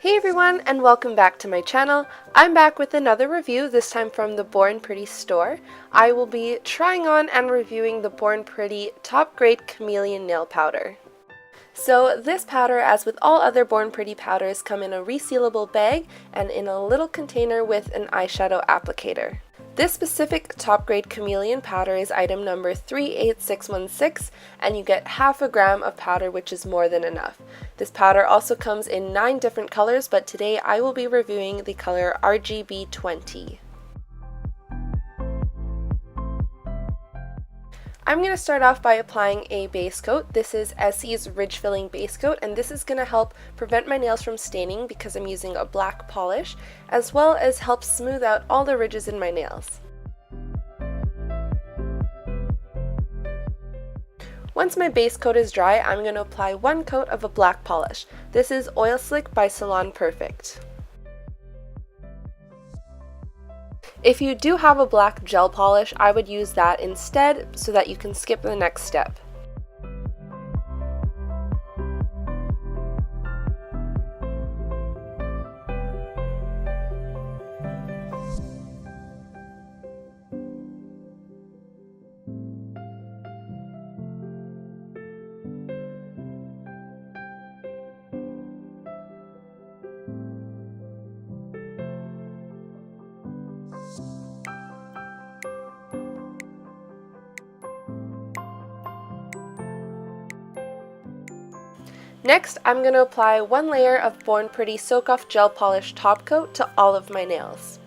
Hey everyone, and welcome back to my channel. I'm back with another review, this time from the Born Pretty store. I will be trying on and reviewing the Born Pretty Top Grade Chameleon Nail Powder. So this powder, as with all other Born Pretty powders, come in a resealable bag and in a little container with an eyeshadow applicator. This specific top grade chameleon powder is item number 38616, and you get half a gram of powder, which is more than enough. This powder also comes in 9 different colors, but today I will be reviewing the color RGB 20. I'm going to start off by applying a base coat. This is Essie's Ridge Filling Base Coat, and this is going to help prevent my nails from staining because I'm using a black polish, as well as help smooth out all the ridges in my nails. Once my base coat is dry, I'm going to apply 1 coat of a black polish. This is Oil Slick by Salon Perfect. If you do have a black gel polish, I would use that instead so that you can skip the next step. Next, I'm going to apply 1 layer of Born Pretty Soak Off Gel Polish Top Coat to all of my nails.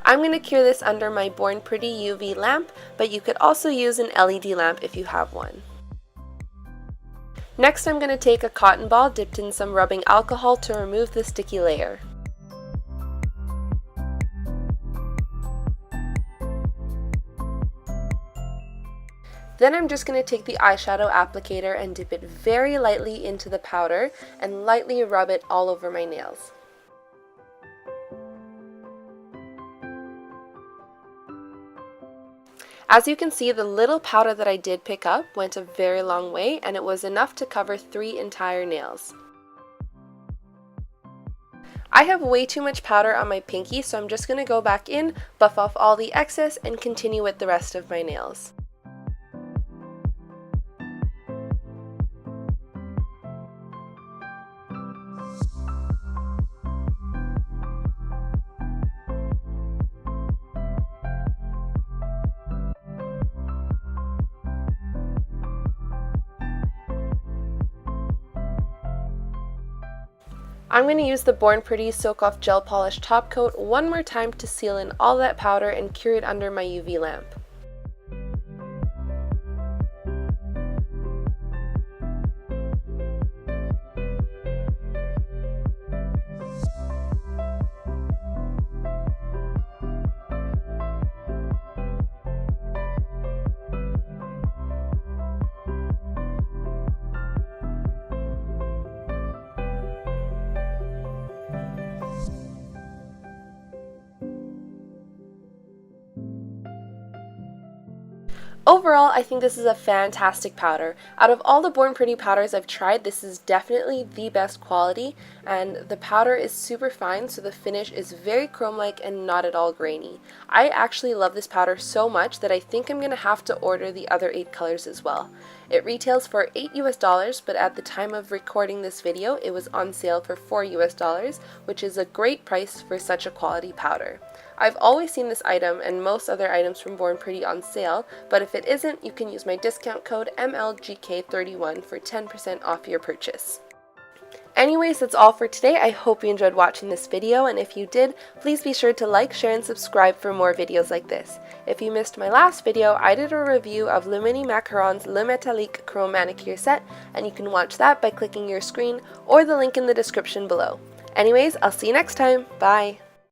I'm going to cure this under my Born Pretty UV lamp, but you could also use an LED lamp if you have one. Next, I'm going to take a cotton ball dipped in some rubbing alcohol to remove the sticky layer. Then I'm just going to take the eyeshadow applicator and dip it very lightly into the powder and lightly rub it all over my nails. As you can see, the little powder that I did pick up went a very long way, and it was enough to cover 3 entire nails. I have way too much powder on my pinky, so I'm just going to go back in, buff off all the excess, and continue with the rest of my nails. I'm going to use the Born Pretty Soak Off Gel Polish Top Coat one more time to seal in all that powder and cure it under my UV lamp. Overall, I think this is a fantastic powder. Out of all the Born Pretty powders I've tried, this is definitely the best quality, and the powder is super fine, so the finish is very chrome-like and not at all grainy. I actually love this powder so much that I think I'm going to have to order the other 8 colors as well. It retails for $8 US, but at the time of recording this video, it was on sale for $4 US, which is a great price for such a quality powder. I've always seen this item and most other items from Born Pretty on sale, but if it isn't, you can use my discount code MLGK31 for 10% off your purchase. Anyways, that's all for today. I hope you enjoyed watching this video, and if you did, please be sure to like, share, and subscribe for more videos like this. If you missed my last video, I did a review of Lumini Macaron's Le Metallique Chrome Manicure Set, and you can watch that by clicking your screen or the link in the description below. Anyways, I'll see you next time. Bye!